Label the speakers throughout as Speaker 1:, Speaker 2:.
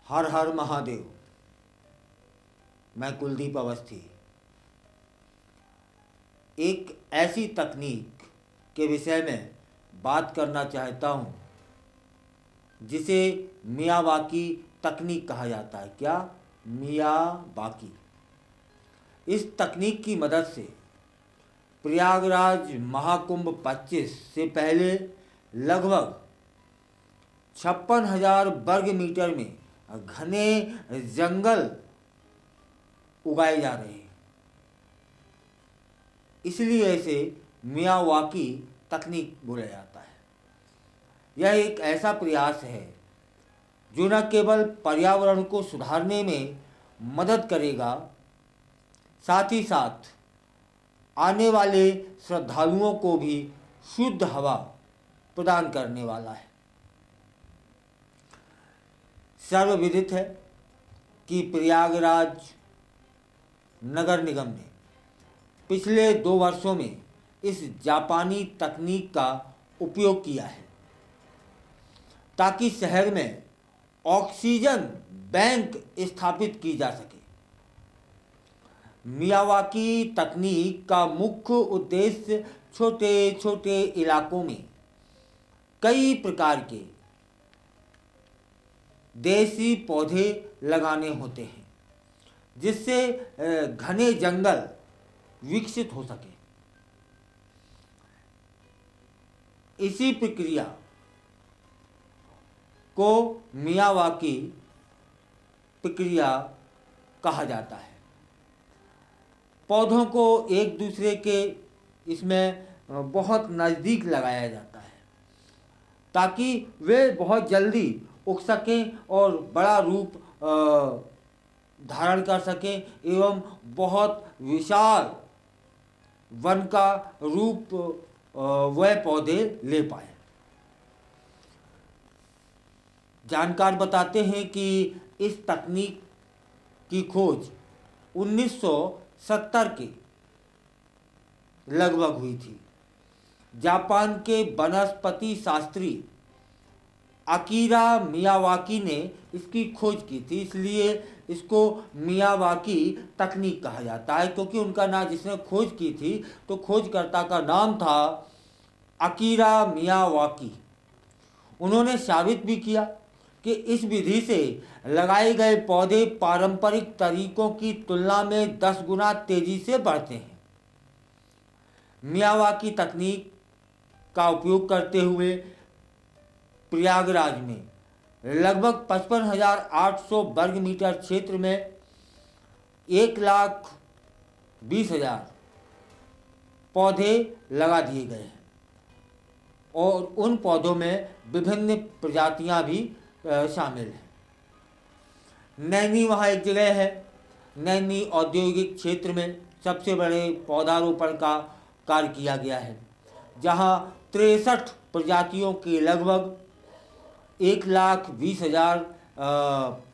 Speaker 1: हर हर महादेव। मैं कुलदीप अवस्थी एक ऐसी तकनीक के विषय में बात करना चाहता हूँ जिसे मियावाकी तकनीक कहा जाता है। क्या? मियावाकी। इस तकनीक की मदद से प्रयागराज महाकुंभ 25 से पहले लगभग 56,000 वर्ग मीटर में घने जंगल उगाए जा रहे हैं। इसलिए इसे मियावाकी तकनीक बोला जाता है। यह एक ऐसा प्रयास है जो न केवल पर्यावरण को सुधारने में मदद करेगा, साथ ही साथ आने वाले श्रद्धालुओं को भी शुद्ध हवा प्रदान करने वाला है। सर्वविदित है कि प्रयागराज नगर निगम ने पिछले 2 वर्षों में इस जापानी तकनीक का उपयोग किया है ताकि शहर में ऑक्सीजन बैंक स्थापित की जा सके। मियावाकी तकनीक का मुख्य उद्देश्य छोटे छोटे इलाकों में कई प्रकार के देसी पौधे लगाने होते हैं जिससे घने जंगल विकसित हो सके। इसी प्रक्रिया को मियावाकी प्रक्रिया कहा जाता है। पौधों को एक दूसरे के इसमें बहुत नज़दीक लगाया जाता है ताकि वे बहुत जल्दी उग सकें और बड़ा रूप धारण कर सकें एवं बहुत विशाल वन का रूप वह पौधे ले पाए। जानकार बताते हैं कि इस तकनीक की खोज 1970 के लगभग हुई थी। जापान के वनस्पति शास्त्री अकीरा मियावाकी ने इसकी खोज की थी, इसलिए इसको मियावाकी तकनीक कहा जाता है क्योंकि उनका नाम, जिसने खोज की थी तो खोजकर्ता का नाम था अकीरा मियावाकी। उन्होंने साबित भी किया कि इस विधि से लगाए गए पौधे पारंपरिक तरीकों की तुलना में 10 गुना तेजी से बढ़ते हैं। मियावाकी तकनीक का उपयोग करते हुए प्रयागराज में लगभग 55,800 वर्ग मीटर क्षेत्र में 1,20,000 पौधे लगा दिए गए हैं और उन पौधों में विभिन्न प्रजातियां भी शामिल हैं। नैनी वहाँ एक जगह है। नैनी औद्योगिक क्षेत्र में सबसे बड़े पौधारोपण का कार्य किया गया है जहाँ 63 प्रजातियों के लगभग 1,20,000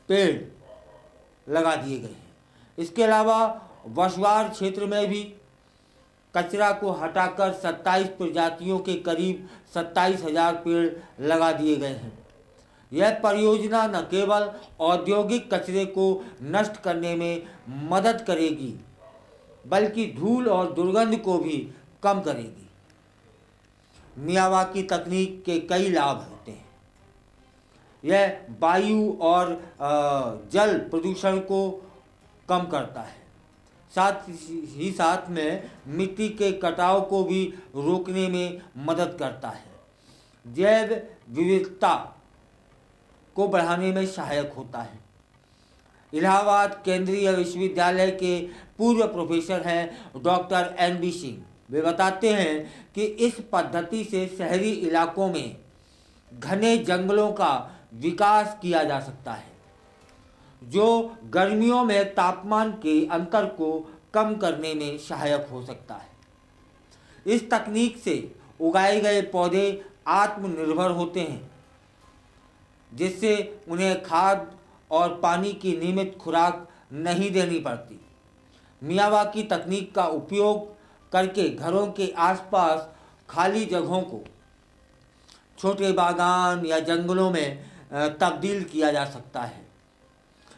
Speaker 1: पेड़ लगा दिए गए हैं। इसके अलावा वसवार क्षेत्र में भी कचरा को हटाकर 27 प्रजातियों के करीब 27,000 पेड़ लगा दिए गए हैं। यह परियोजना न केवल औद्योगिक कचरे को नष्ट करने में मदद करेगी बल्कि धूल और दुर्गंध को भी कम करेगी। मियावाकी तकनीक के कई लाभ होते हैं। यह वायु और जल प्रदूषण को कम करता है, साथ ही साथ में मिट्टी के कटाव को भी रोकने में मदद करता है, जैव विविधता को बढ़ाने में सहायक होता है। इलाहाबाद केंद्रीय विश्वविद्यालय के पूर्व प्रोफेसर हैं डॉक्टर NB सिंह। वे बताते हैं कि इस पद्धति से शहरी इलाकों में घने जंगलों का विकास किया जा सकता है जो गर्मियों में तापमान के अंतर को कम करने में सहायक हो सकता है। इस तकनीक से उगाए गए पौधे आत्मनिर्भर होते हैं जिससे उन्हें खाद और पानी की नियमित खुराक नहीं देनी पड़ती। मियावाकी तकनीक का उपयोग करके घरों के आसपास खाली जगहों को छोटे बागान या जंगलों में तब्दील किया जा सकता है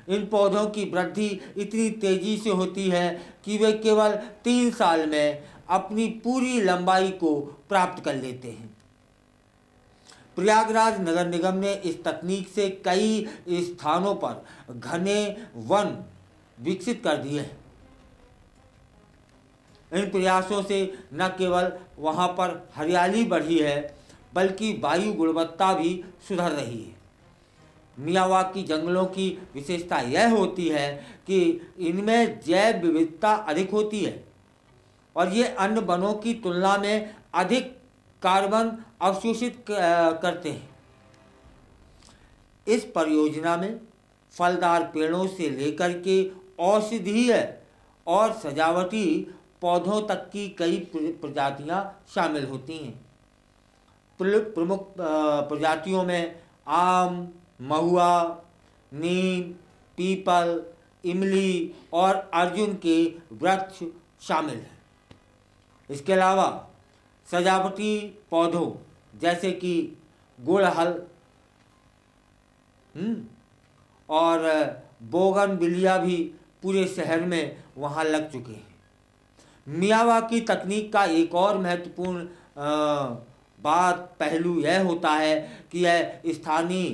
Speaker 1: इन पौधों की वृद्धि इतनी तेजी से होती है कि वे केवल 3 साल में अपनी पूरी लंबाई को प्राप्त कर लेते हैं। प्रयागराज नगर निगम ने इस तकनीक से कई स्थानों पर घने वन विकसित कर दिए हैं। इन प्रयासों से न केवल वहां पर हरियाली बढ़ी है, बल्कि वायु गुणवत्ता भी सुधर रही है। मियावाकी जंगलों की विशेषता यह होती है कि इनमें जैव विविधता अधिक होती है और ये अन्य वनों की तुलना में अधिक कार्बन अवशोषित करते हैं। इस परियोजना में फलदार पेड़ों से लेकर के औषधीय और सजावटी पौधों तक की कई प्रजातियां शामिल होती हैं। प्रमुख प्रजातियों में आम, महुआ, नीम, पीपल, इमली और अर्जुन के वृक्ष शामिल हैं। इसके अलावा सजावटी पौधों जैसे कि गुड़हल और बोगनविलिया भी पूरे शहर में वहाँ लग चुके हैं। मियावाकी तकनीक का एक और महत्वपूर्ण पहलू यह होता है कि यह स्थानीय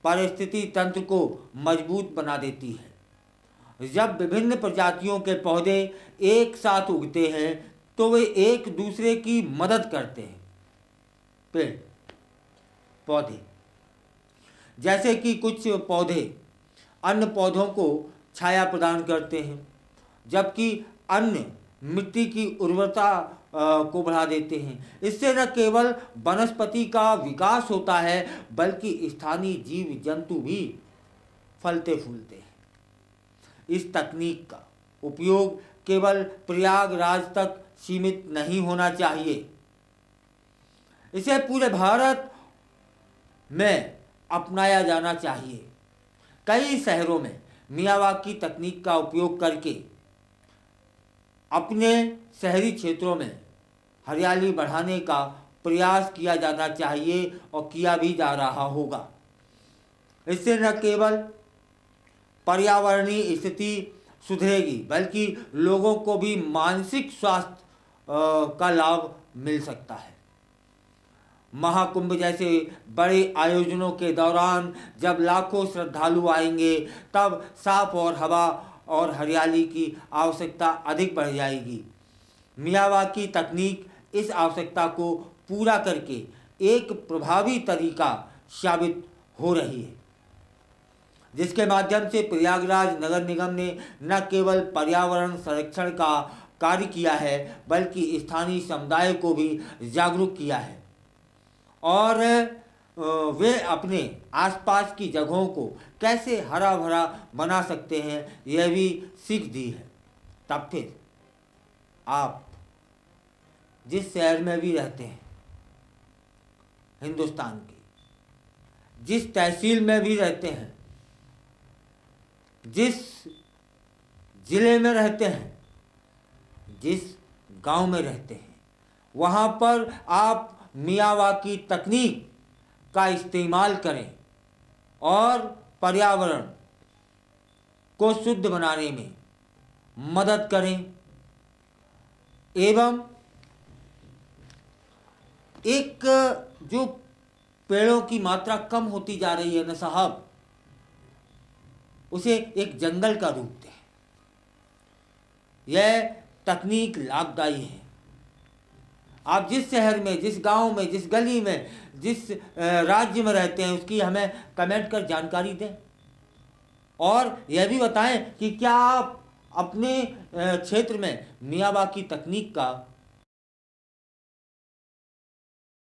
Speaker 1: पारिस्थितिकी तंत्र को मजबूत बना देती है। जब विभिन्न प्रजातियों के पौधे एक साथ उगते हैं तो वे एक दूसरे की मदद करते हैं। पेड़ पौधे जैसे कि कुछ पौधे अन्य पौधों को छाया प्रदान करते हैं, जबकि अन्य मिट्टी की उर्वरता को बढ़ा देते हैं। इससे न केवल वनस्पति का विकास होता है, बल्कि स्थानीय जीव जंतु भी फलते फूलते हैं। इस तकनीक का उपयोग केवल प्रयागराज तक सीमित नहीं होना चाहिए, इसे पूरे भारत में अपनाया जाना चाहिए। कई शहरों में मियावाकी तकनीक का उपयोग करके अपने शहरी क्षेत्रों में हरियाली बढ़ाने का प्रयास किया जाना चाहिए और किया भी जा रहा होगा। इससे न केवल पर्यावरणीय स्थिति सुधरेगी, बल्कि लोगों को भी मानसिक स्वास्थ्य का लाभ मिल सकता है। महाकुंभ जैसे बड़े आयोजनों के दौरान जब लाखों श्रद्धालु आएंगे, तब साफ और हवा और हरियाली की आवश्यकता अधिक बढ़ जाएगी। मियावाकी तकनीक इस आवश्यकता को पूरा करके एक प्रभावी तरीका साबित हो रही है, जिसके माध्यम से प्रयागराज नगर निगम ने न केवल पर्यावरण संरक्षण का कार्य किया है, बल्कि स्थानीय समुदाय को भी जागरूक किया है और वे अपने आसपास की जगहों को कैसे हरा भरा बना सकते हैं यह भी सीख दी है। तब फिर आप जिस शहर में भी रहते हैं, हिंदुस्तान के जिस तहसील में भी रहते हैं, जिस जिले में रहते हैं, जिस गांव में रहते हैं, वहाँ पर आप मियावाकी तकनीक का इस्तेमाल करें और पर्यावरण को शुद्ध बनाने में मदद करें एवं एक जो पेड़ों की मात्रा कम होती जा रही है न साहब, उसे एक जंगल का रूप दें। यह तकनीक लाभदायी है। आप जिस शहर में, जिस गांव में, जिस गली में, जिस राज्य में रहते हैं, उसकी हमें कमेंट कर जानकारी दें और यह भी बताएं कि क्या आप अपने क्षेत्र में मियावाकी तकनीक का